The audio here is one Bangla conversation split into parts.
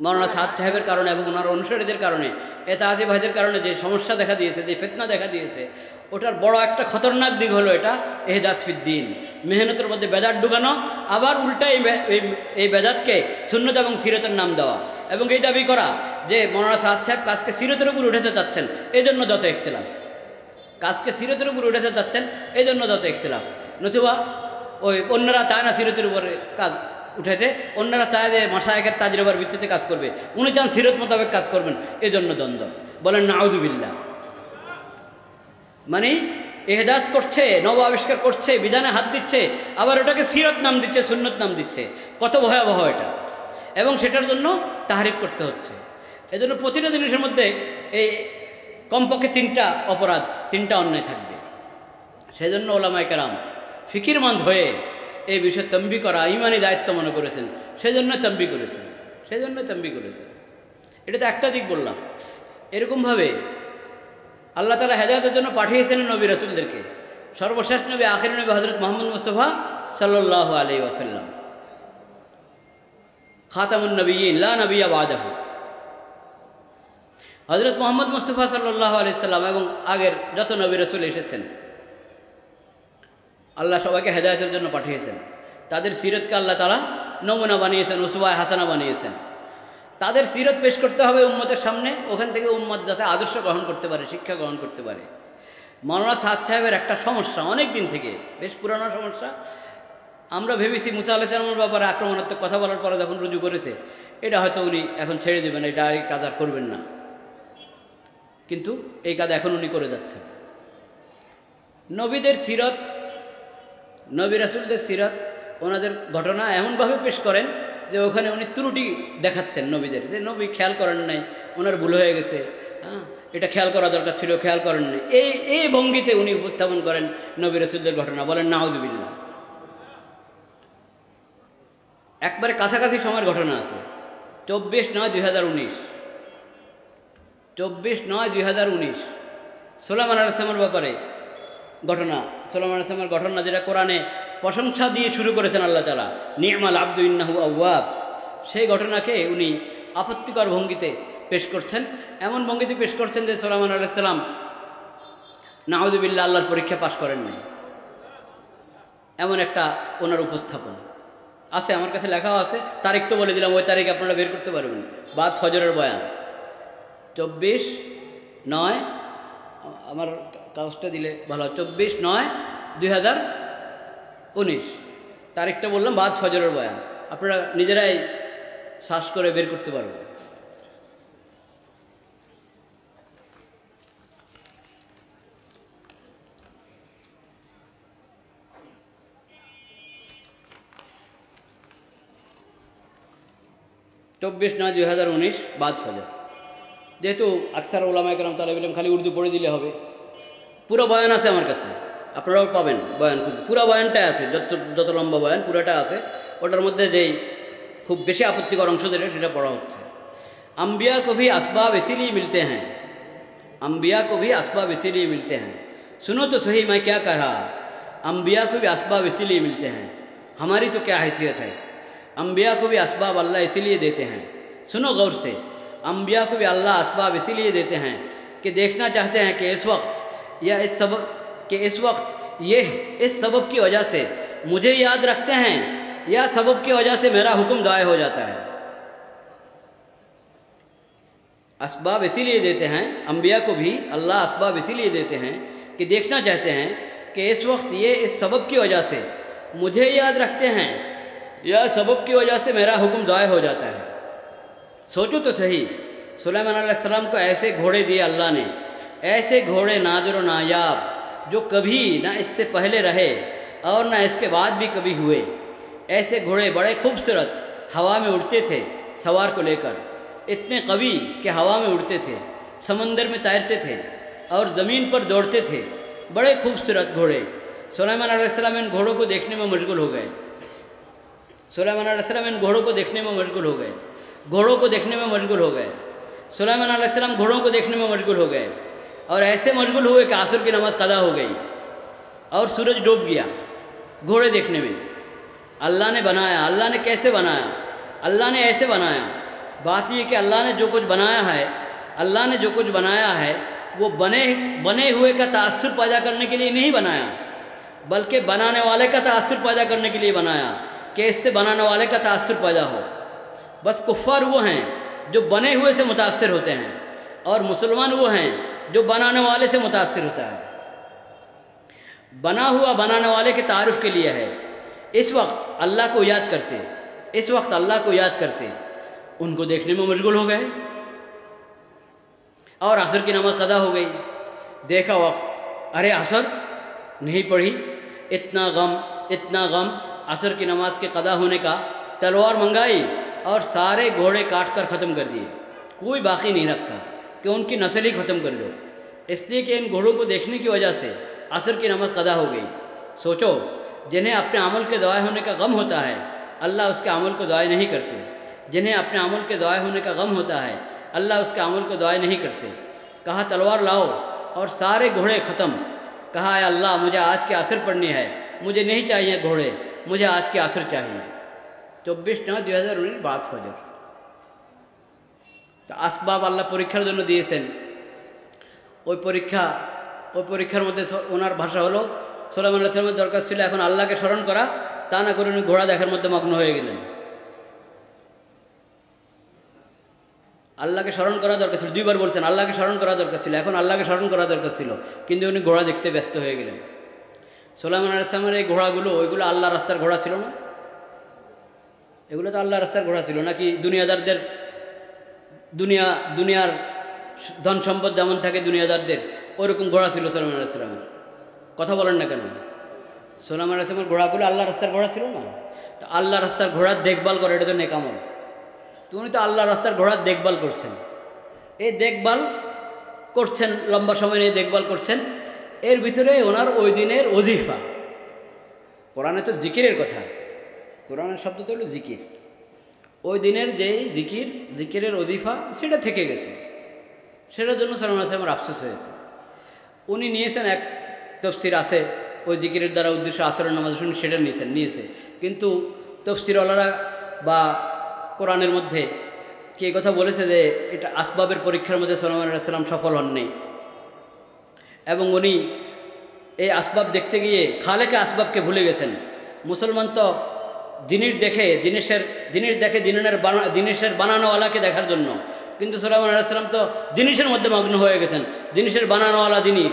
মৌলানা সাদ সাহেবের কারণে এবং ওনার অনুসারীদের কারণে এতাআতি ভাইদের কারণে যে সমস্যা দেখা দিয়েছে, যে ফিতনা দেখা দিয়েছে, ওটার বড় একটা খতরনাক দিক হলো এটা ইহদাস ফিদ্দিন, মেহনতের মধ্যে বেদাত ঢুকানো, আবার উল্টাই এই বেদাতকে সুন্নত এবং সিরতের নাম দেওয়া, এবং এই দাবি করা যে মৌলানা সাদ সাহেব কাজকে সিরতের উপর উঠেতে চাচ্ছেন, এই জন্য যত ইখতিলাফ। কাজকে সিরতের উপর উঠেতে চাচ্ছেন, এই জন্য যত ইখতিলাফ। নতুবা ওই অন্যরা চায় না সিরতের উপরে কাজ উঠেতে, অন্যরা চায় যে মাশায়েখের তাজরিবার ভিত্তিতে কাজ করবে, উনি চান সিরত মোতাবেক কাজ করবেন, এই জন্য দ্বন্দ্ব। বলেন নাউজুবিল্লাহ। মানে এহদাস করছে, নব আবিষ্কার করছে, বিধানে হাত দিচ্ছে, আবার ওটাকে সিরত নাম দিচ্ছে, সুন্নত নাম দিচ্ছে। কত ভয়াবহ এটা! এবং সেটার জন্য তাহরিফ করতে হচ্ছে। এজন্য প্রতিটা জিনিসের মধ্যে এই কমপক্ষে তিনটা অপরাধ, তিনটা অন্যায় থাকবে। সেজন্য ওলামায়ে কেরাম ফিকিরমন্দ হয়ে এই বিষয়ে তম্বি করা ইমানি দায়িত্ব মনে করেছেন, সেজন্য তম্বি করেছেন, এটা তো একটা দিক বললাম। এরকমভাবে আল্লাহ তাআলা হেদায়েতের জন্য পাঠিয়েছেন নবী রাসূলদেরকে। সর্বশেষ নবী, আখির নবী হযরত মুহাম্মদ মুস্তাফা সাল্লাল্লাহু আলাইহি ওয়াসাল্লাম, খাতামুন নবিয়্যিন লা নবিয়্যা বাদাহু। হযরত মুহাম্মদ মুস্তাফা সাল্লাল্লাহু আলাইহি সাল্লাম এবং আগের যত নবী রাসূল এসেছেন, আল্লাহ সবাইকে হেদায়েতের জন্য পাঠিয়েছেন। তাদের সিরতকে আল্লাহ তাআলা নমুনা বানিয়েছেন, উসওয়ায়ে হাসানা বানিয়েছেন। তাদের সিরত পেশ করতে হবে উম্মতের সামনে, ওখান থেকে উম্মত যাতে আদর্শ গ্রহণ করতে পারে, শিক্ষা গ্রহণ করতে পারে। মৌলানা সাদ সাহেবের একটা সমস্যা, অনেক দিন থেকে, বেশ পুরানো সমস্যা। আমরা ভেবেছি মুসা আলাইহিস সালামের ব্যাপারে আক্রমণাত্মক কথা বলার পরে যখন রুজু করেছে, এটা হয়তো উনি এখন ছেড়ে দেবেন, এটা এই কাজ আর করবেন না। কিন্তু এই কাজ এখন উনি করে যাচ্ছেন। নবীদের সিরত, নবী রাসূলদের সিরত, ওনাদের ঘটনা এমনভাবে পেশ করেন যে ওখানে উনি ত্রুটি দেখাচ্ছেন নবীদের, যে নবী খেয়াল করেন নাই, ওনার ভুল হয়ে গেছে, এটা খেয়াল করা দরকার ছিল, খেয়াল করেন নাই। এই ভঙ্গিতে উনি উপস্থাপন করেন নবী রাসূলদের ঘটনা। বলেন নাউযুবিল্লাহ। একবারে কাছাকাছি সময়ের ঘটনা আছে। 24/9/2019, 24/9/2019 সুলাইমান আলাইহিস সালামের ব্যাপারে ঘটনা। সুলাইমান আলাইহিস সালামের ঘটনা যেটা কোরআনে প্রশংসা দিয়ে শুরু করেছেন আল্লাহ তাআলা, নি'মাল আবদু ইন্নাহু আওয়াব। সেই ঘটনাকে উনি আপত্তিকর ভঙ্গিতে পেশ করছেন, এমন ভঙ্গিতে পেশ করছেন যে সুলাইমান আলাইহিস সালাম নাউযুবিল্লাহ আল্লাহর পরীক্ষা পাশ করেন নাই, এমন একটা ওনার উপস্থাপন আছে। আমার কাছে লেখাও আছে, তারিখ তো বলে দিলাম, ওই তারিখ আপনারা বের করতে পারবেন। বাদ ফজরের বয়ান 24/9, আমার কাগজটা দিলে ভালো, 24/9/2019 তারিখটা বললাম, বাদ ফজরের বয়ান। আপনারা নিজেরাই সার্চ করে বের করতে পারবেন। চব্বিশ 9/2019 বাদ ফজর। যেহেতু আকসার ওলামায়ে কেরাম তালেব ইলম খালি উর্দু পড়ে দিলে হবে, পুরো বয়ান আছে আমার কাছে, আপনারাও পাবেন বয়ান। পুরো বয়ানটা আছে, যত লম্বা বয়ান পুরোটা আছে। ওটার মধ্যে যেই খুব বেশি আপত্তিকর অংশ যেটা, সেটা পড়া হচ্ছে। अम्बिया को भी असबाब इसीलिए मिलते हैं, अम्बिया को भी असबाब इसीलिए मिलते हैं। सुनो तो सही मैं क्या कह रहा, अम्बिया को भी असबाब इसीलिए मिलते हैं, हमारी तो क्या हैसियत है। अम्बिया को भी असबाब अल्लाह इसीलिए देते हैं, सुनो गौर से, अम्बिया को भी अल्लाह असबाब इसीलिए देते हैं कि देखना चाहते हैं कि इस वक्त या इस सबब कि इस वक्त ये इस सबब की वजह से मुझे याद रखते हैं या सबब की वजह से मेरा हुक्म ज़ाय हो जाता है। असबाब इसीलिए देते हैं, अम्बिया को भी अल्लाह असबाब इसीलिए देते हैं कि देखना चाहते हैं कि इस वक्त ये इस सबब की वजह से मुझे याद रखते हैं या सबब की वजह से मेरा हुक्म ज़ाय हो जाता है। सोचो तो सही, सुलेमान अलैहिस्सलाम को ऐसे घोड़े दिए अल्लाह ने, ऐसे घोड़े नादिर व नायाब जो कभी ना इससे पहले रहे और ना इसके बाद भी कभी हुए। ऐसे घोड़े बड़े खूबसूरत हवा में उड़ते थे सवार को लेकर, इतने कवी कि हवा में उड़ते थे, समंदर में तैरते थे और ज़मीन पर दौड़ते थे। बड़े खूबसूरत घोड़े। सुलेमान अलैहिस्सलाम इन घोड़ों को देखने में मशगूल हो गए, सुलेमान अलैहिस्सलाम इन घोड़ों को देखने में मशगूल हो गए, घोड़ों को देखने में मशगूल हो गए। सुलेमान अलैहिस्सलाम घोड़ों को देखने में मशगूल हो गए और ऐसे मशगूल हुए कि असर की नमाज़ कदा हो गई और सूरज डूब गया घोड़े देखने में। अल्लाह ने बनाया, अल्लाह ने कैसे बनाया, अल्लाह ने ऐसे बनाया बात ये कि अल्लाह ने जो कुछ बनाया है, अल्लाह ने जो कुछ बनाया है वो बने हुए का तासुर पैदा करने के लिए नहीं बनाया, बल्कि बनाने वाले का तासुर पैदा करने के लिए बनाया कि इससे बनाने वाले का तासुर पैदा हो। बस कुफ़ार वो हैं जो बने हुए से मुतासर होते हैं, और मुसलमान वो हैं जो बनाने वाले से मुतासर होता है। बना हुआ बनाने वाले के तारुफ के लिए है। इस वक्त अल्लाह को याद करते, इस वक्त अल्लाह को याद करते उनको देखने में मशगूल हो गए, और असर की नमाज़ कदा हो गई। देखा वक्त, अरे असर नहीं पढ़ी, इतना गम असर की नमाज के कदा होने का। तलवार मंगाई और सारे घोड़े काट कर ख़त्म कर दिए, कोई बाकी नहीं रखा कि उनकी नस्ल ही ख़त्म कर दो, इसलिए कि इन घोड़ों को देखने की वजह से असर की नमाज कदा हो गई। सोचो, जिन्हें अपने अमल के ज़ाय होने का गम होता है, अल्लाह उसके अमल को ज़ाय नहीं करते। जिन्हें अपने अमल के ज़ाय होने का गम होता है, अल्लाह उसके अमल को ज़ाय नहीं करते। कहा तलवार लाओ और सारे घोड़े ख़त्म। कहा है अल्लाह, मुझे आज के असर पढ़नी है, मुझे नहीं चाहिए घोड़े, मुझे आज के असर चाहिए। 24/9/2019 বাদ ফজর। তো আসবাব আল্লাহ পরীক্ষার জন্য দিয়েছেন। ওই পরীক্ষার মধ্যে ওনার ভাষা হলো, সুলাইমান আলাইহিস সালামের দরকার ছিল এখন আল্লাহকে স্মরণ করা, তা না করে উনি ঘোড়া দেখার মধ্যে মগ্ন হয়ে গেলেন। আল্লাহকে স্মরণ করা দরকার ছিল, দুইবার বলছেন আল্লাহকে স্মরণ করা দরকার ছিল, এখন আল্লাহকে স্মরণ করা দরকার ছিল, কিন্তু উনি ঘোড়া দেখতে ব্যস্ত হয়ে গেলেন। সুলাইমান আলাইহিস সালামের এই ঘোড়াগুলো, ওইগুলো আল্লাহ রাস্তার ঘোড়া ছিল না? এগুলো তো আল্লাহ রাস্তার ঘোড়া ছিল নাকি? দুনিয়াদারদের দুনিয়ার ধন সম্পদ যেমন থাকে দুনিয়াদারদের, ওরকম ঘোড়া ছিল সুলাইমান আলাইহিস সালামের। কথা বলেন না কেন? সুলাইমান আলাইহিস সালামের ঘোড়াগুলো আল্লাহ রাস্তার ঘোড়া ছিল না? তো আল্লাহ রাস্তার ঘোড়ার দেখভাল করে, এটা তো নেক আমল। তো উনি তো আল্লাহ রাস্তার ঘোড়ার দেখভাল করছেন। এই দেখভাল করছেন, লম্বা সময় নিয়ে দেখভাল করছেন। এর ভিতরে ওনার ওই দিনের ওজিফা, কোরআনে তো জিকিরের কথা আছে, কোরআনের শব্দ তো হলো জিকির। ওই দিনের যেই জিকিরের ওজিফা, সেটা থেকে গেছে। সেটার জন্য সুলাইমান আলাইহিস সালামের আফসোস হয়েছে। উনি নিয়েছেন, এক তফসির আছে ওই জিকিরের দ্বারা উদ্দেশ্য আসরের নামাজ শুনে সেটা নিয়েছে, কিন্তু তফসিরওয়ালারা বা কোরআনের মধ্যে কে কথা বলেছে যে এটা আসবাবের পরীক্ষার মধ্যে সুলাইমান আলাইহিস সালাম সফল হননি, এবং উনি এই আসবাব দেখতে গিয়ে খালেকে আসবাবকে ভুলে গেছেন। মুসলমান তো জিনিস দেখে জিনিসের বানানোওয়ালাকে দেখার জন্য, কিন্তু সুলাইমান আলাইহিস সালাম তো জিনিসের মধ্যে মগ্ন হয়ে গেছেন। জিনিসের বানানোওয়ালা যিনি,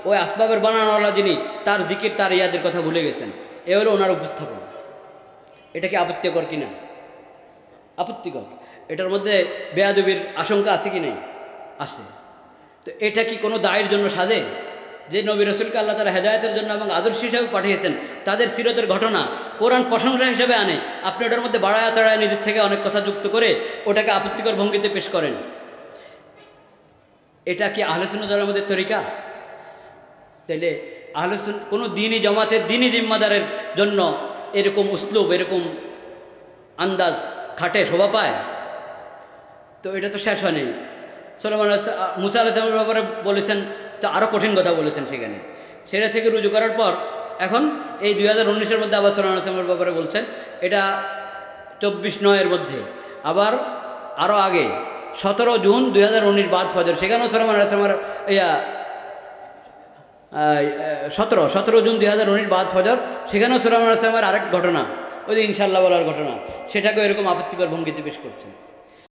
ওই আসবাবের বানানোওয়ালা যিনি, তার জিকির তার ইয়াদের কথা ভুলে গেছেন। এ হলো ওনার উপস্থাপন। এটা কি আপত্তিকর কিনা? আপত্তিকর। এটার মধ্যে বেয়াদবির আশঙ্কা আছে কি নেই? আছে। তো এটা কি কোনো দায়ের জন্য সাজে? যে নবী রসুলকে আল্লাহ তাআলা হেদায়েতের জন্য এবং আদর্শ হিসাবে পাঠিয়েছেন, তাদের সিরতের ঘটনা কোরআন প্রশংসা হিসেবে আনে, আপনি ওটার মধ্যে বাড়ায়া চড়ায় নিজের থেকে অনেক কথা যুক্ত করে ওটাকে আপত্তিকর ভঙ্গিতে পেশ করেন। এটা কি আহলে সুন্নাত ওয়াল জামাতের তরিকা? তাইলে আহলে সুন্নাত কোনো দিনই জামাতের দিনই জিম্মাদারের জন্য এরকম উসলুব, এরকম আন্দাজ খাটে, শোভা পায়? তো এটা তো শেষ হয়নি। মুসা আলাইহিস সালামের ব্যাপারে বলেছেন, তো আরও কঠিন কথা বলেছেন সেখানে। সেটা থেকে রুজু করার পর এখন এই 2019-এর মধ্যে আবার সুলাইমান আলাইহিস সালামের ব্যাপারে বলছেন, এটা 24/9-এর মধ্যে। আবার আরও আগে 17 জুন 2019 বাদ ফজর, সেখানেও সুলাইমান আলাইহিস সালামের 17 জুন 2019 বাদ ফজর, সেখানেও সুলাইমান আলাইহিস সালামের আরেক ঘটনা, ওই যে ইনশাআল্লাহ বলার ঘটনা, সেটাকেও এরকম আপত্তিকর ভঙ্গিতে পেশ করছেন।